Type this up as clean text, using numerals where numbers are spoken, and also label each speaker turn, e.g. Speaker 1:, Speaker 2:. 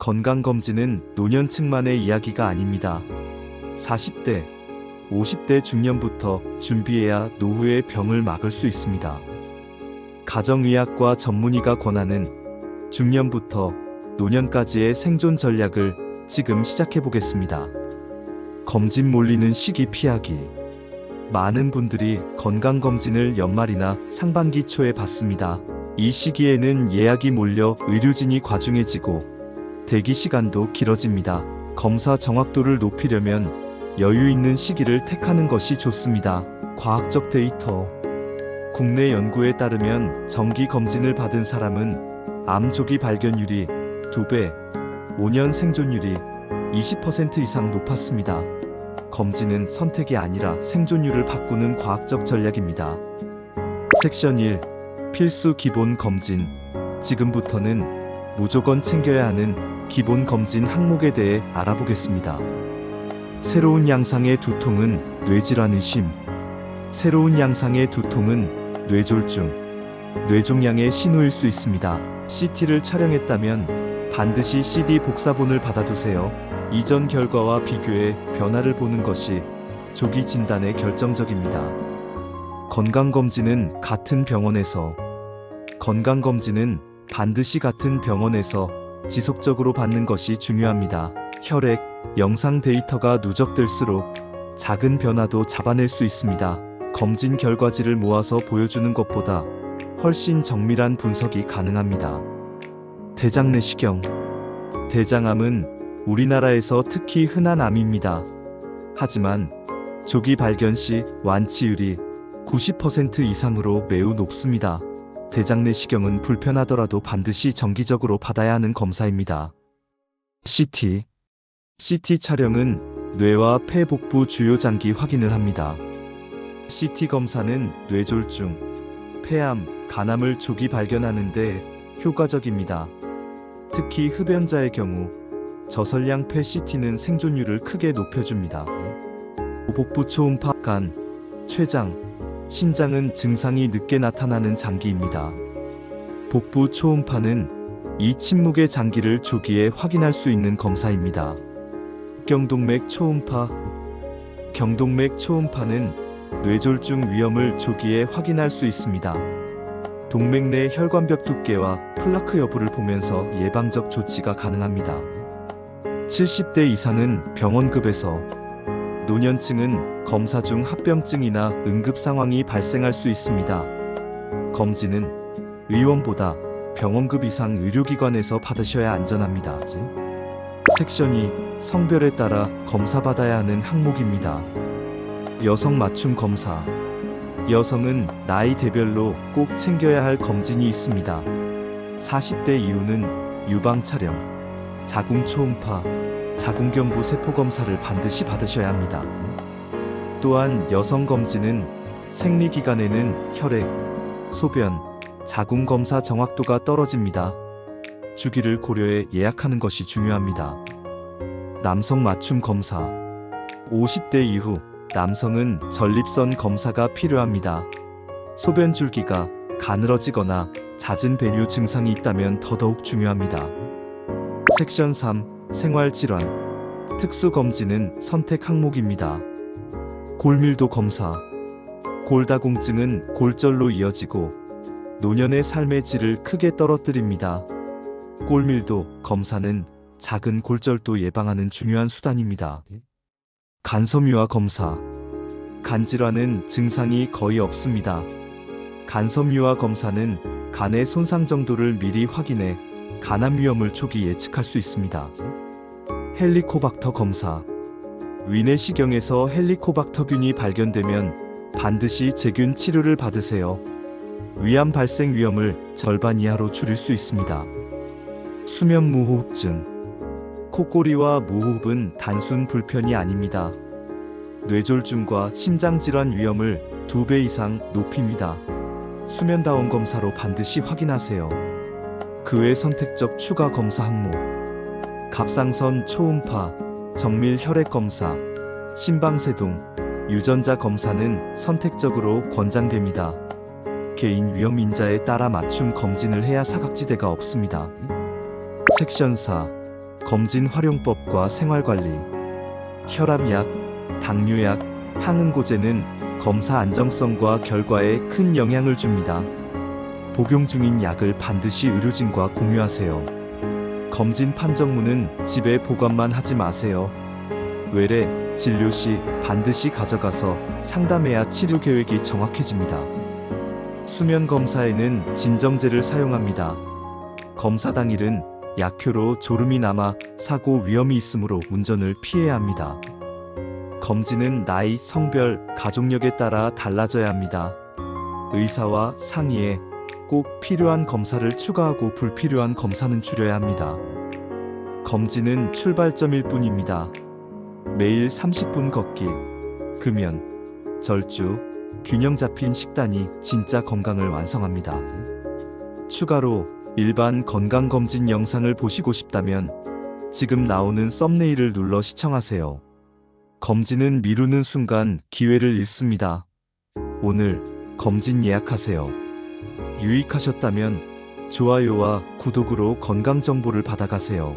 Speaker 1: 건강검진은 노년층만의 이야기가 아닙니다. 40대, 50대 중년부터 준비해야 노후의 병을 막을 수 있습니다. 가정의학과 전문의가 권하는 중년부터 노년까지의 생존 전략을 지금 시작해 보겠습니다. 검진 몰리는 시기 피하기. 많은 분들이 건강검진을 연말이나 상반기 초에 받습니다. 이 시기에는 예약이 몰려 의료진이 과중해지고 대기 시간도 길어집니다. 검사 정확도를 높이려면 여유 있는 시기를 택하는 것이 좋습니다. 과학적 데이터. 국내 연구에 따르면 정기 검진을 받은 사람은 암 조기 발견율이 2배, 5년 생존율이 20% 이상 높았습니다. 검진은 선택이 아니라 생존율을 바꾸는 과학적 전략입니다. 섹션 1. 필수 기본 검진. 지금부터는 무조건 챙겨야 하는 기본 검진 항목에 대해 알아보겠습니다. 새로운 양상의 두통은 뇌질환 의심. 새로운 양상의 두통은 뇌졸중, 뇌종양의 신호일 수 있습니다. CT를 촬영했다면 반드시 CD 복사본을 받아두세요. 이전 결과와 비교해 변화를 보는 것이 조기 진단에 결정적입니다. 건강검진은 반드시 같은 병원에서 지속적으로 받는 것이 중요합니다. 혈액, 영상 데이터가 누적될수록 작은 변화도 잡아낼 수 있습니다. 검진 결과지를 모아서 보여주는 것보다 훨씬 정밀한 분석이 가능합니다. 대장 내시경. 대장암은 우리나라에서 특히 흔한 암입니다. 하지만 조기 발견 시 완치율이 90% 이상으로 매우 높습니다. 대장 내시경은 불편하더라도 반드시 정기적으로 받아야 하는 검사입니다. CT 촬영은 뇌와 폐 복부 주요 장기 확인을 합니다. CT 검사는 뇌졸중, 폐암, 간암을 조기 발견하는 데 효과적입니다. 특히 흡연자의 경우 저설량 폐 CT는 생존율을 크게 높여줍니다. 복부 초음파, 간, 췌장, 신장은 증상이 늦게 나타나는 장기입니다. 복부 초음파는 이 침묵의 장기를 조기에 확인할 수 있는 검사입니다. 경동맥 초음파는 뇌졸중 위험을 조기에 확인할 수 있습니다. 동맥 내 혈관벽 두께와 플라크 여부를 보면서 예방적 조치가 가능합니다. 70대 이상은 병원급에서, 노년층은 검사 중 합병증이나 응급 상황이 발생할 수 있습니다. 검진은 의원보다 병원급 이상 의료기관에서 받으셔야 안전합니다. 섹션 2. 성별에 따라 검사받아야 하는 항목입니다. 여성 맞춤 검사. 여성은 나이 대별로 꼭 챙겨야 할 검진이 있습니다. 40대 이후는 유방 촬영, 자궁 초음파, 자궁경부 세포 검사를 반드시 받으셔야 합니다. 또한 여성 검진은 생리기간에는 혈액, 소변, 자궁 검사 정확도가 떨어집니다. 주기를 고려해 예약하는 것이 중요합니다. 남성 맞춤 검사. 50대 이후 남성은 전립선 검사가 필요합니다. 소변 줄기가 가늘어지거나 잦은 배뇨 증상이 있다면 더더욱 중요합니다. 섹션 3. 생활질환. 특수검진은 선택 항목입니다. 골밀도 검사. 골다공증은 골절로 이어지고 노년의 삶의 질을 크게 떨어뜨립니다. 골밀도 검사는 작은 골절도 예방하는 중요한 수단입니다. 간섬유화 검사. 간질환은 증상이 거의 없습니다. 간섬유화 검사는 간의 손상 정도를 미리 확인해 간암 위험을 초기 예측할 수 있습니다. 헬리코박터 검사. 위내시경에서 헬리코박터균이 발견되면 반드시 제균 치료를 받으세요. 위암 발생 위험을 절반 이하로 줄일 수 있습니다. 수면 무호흡증. 코골이와 무호흡은 단순 불편이 아닙니다. 뇌졸중과 심장질환 위험을 2배 이상 높입니다. 수면다원 검사로 반드시 확인하세요. 그 외 선택적 추가 검사 항목. 갑상선 초음파, 정밀 혈액 검사, 심방세동, 유전자 검사는 선택적으로 권장됩니다. 개인 위험 인자에 따라 맞춤 검진을 해야 사각지대가 없습니다. 섹션 4. 검진 활용법과 생활관리. 혈압약, 당뇨약, 항응고제는 검사 안정성과 결과에 큰 영향을 줍니다. 복용 중인 약을 반드시 의료진과 공유하세요. 검진 판정문은 집에 보관만 하지 마세요. 외래, 진료 시 반드시 가져가서 상담해야 치료 계획이 정확해집니다. 수면 검사에는 진정제를 사용합니다. 검사 당일은 약효로 졸음이 남아 사고 위험이 있으므로 운전을 피해야 합니다. 검진은 나이, 성별, 가족력에 따라 달라져야 합니다. 의사와 상의해 꼭 필요한 검사를 추가하고 불필요한 검사는 줄여야 합니다. 검진은 출발점일 뿐입니다. 매일 30분 걷기, 금연, 절주, 균형 잡힌 식단이 진짜 건강을 완성합니다. 추가로 일반 건강검진 영상을 보시고 싶다면 지금 나오는 썸네일을 눌러 시청하세요. 검진은 미루는 순간 기회를 잃습니다. 오늘 검진 예약하세요. 유익하셨다면 좋아요와 구독으로 건강 정보를 받아가세요.